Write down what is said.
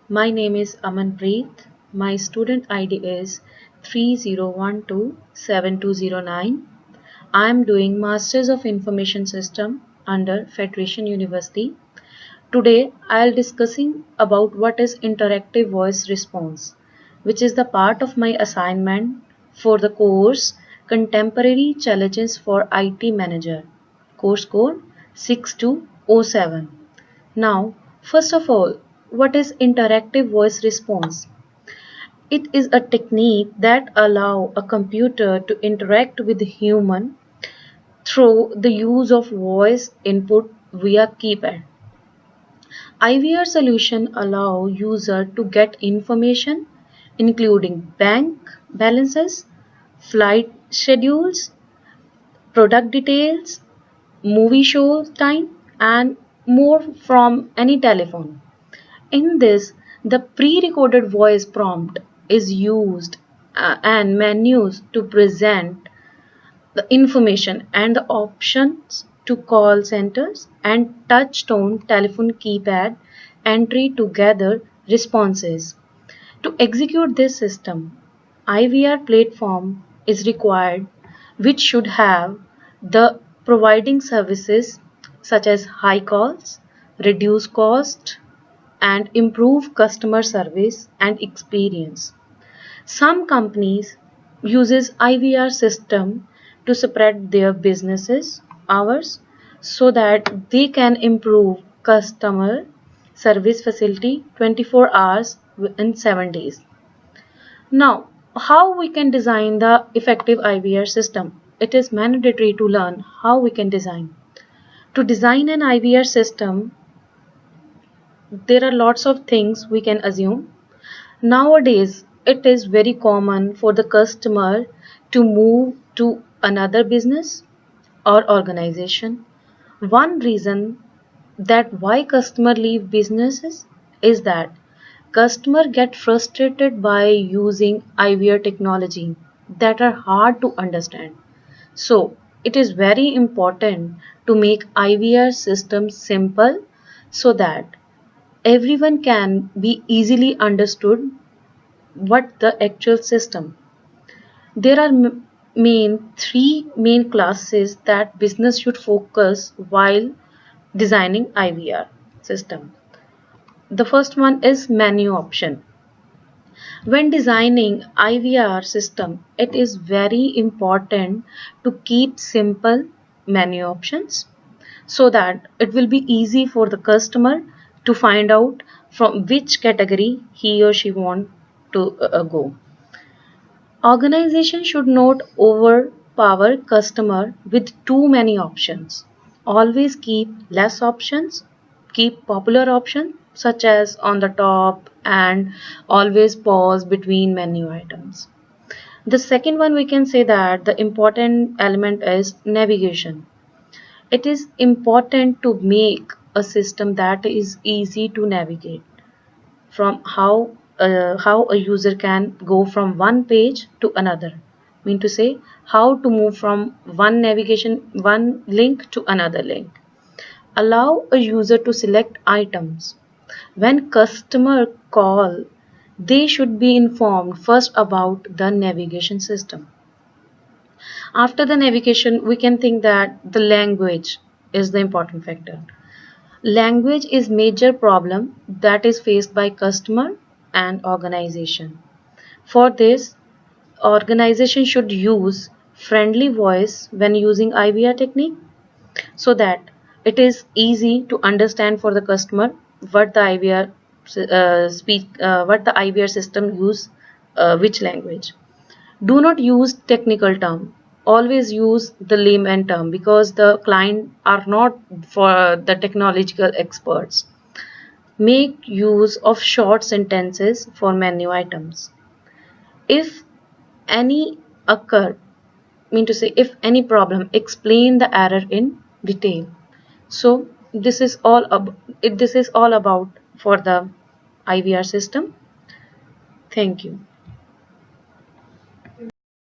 My name is Amanpreet. My student ID is 30127209. I am doing Masters of Information System under Federation University. Today I'll discussing about what is interactive voice response, which is the part of my assignment for the course Contemporary Challenges for IT Manager, course code 6207. Now, first of all, what is interactive voice response? It is a technique that allow a computer to interact with the human through the use of voice input via keypad. IVR solution allow user to get information including bank balances, flight schedules, product details, movie show time and more from any telephone. In this, the pre-recorded voice prompt is used and menus to present the information and the options to call centers and touch tone telephone keypad entry to gather responses. To execute this system, IVR platform is required which should have the providing services such as high calls, reduce cost, and improve customer service and experience. Some companies uses IVR system to spread their businesses hours so that they can improve customer service facility 24 hours in 7 days. Now, how we can design the effective IVR system? It is mandatory to learn how we can design. To design an IVR system, there are lots of things we can assume. Nowadays, it is very common for the customer to move to another business or organization. One reason that why customer leave businesses is that customer get frustrated by using IVR technology that are hard to understand. So, it is very important to make IVR system simple so that everyone can be easily understood what the actual system. There are three main classes that business should focus while designing IVR system. The first one is menu option. When designing IVR system, it is very important to keep simple menu options so that it will be easy for the customer to find out from which category he or she want to go. Organization should not overpower customer with too many options. Always keep less options, keep popular options such as on the top and always pause between menu items. The second one we can say that the important element is navigation. It is important to make a system that is easy to navigate from how a user can go from one page to another. Mean to say how to move from one link to another link. Allow a user to select items. When customer call, they should be informed first about the navigation system. After the navigation, we can think that the language is the important factor. Language is major problem that is faced by customer and organization. For this, organization should use friendly voice when using IVR technique so that it is easy to understand for the customer what the IVR what the IVR system use which language. Do not use technical term. Always use the layman term because the client are not for the technological experts. Make use of short sentences for menu items. If any occur, mean to say if any problem, explain the error in detail. So this is all about for the IVR system. Thank you.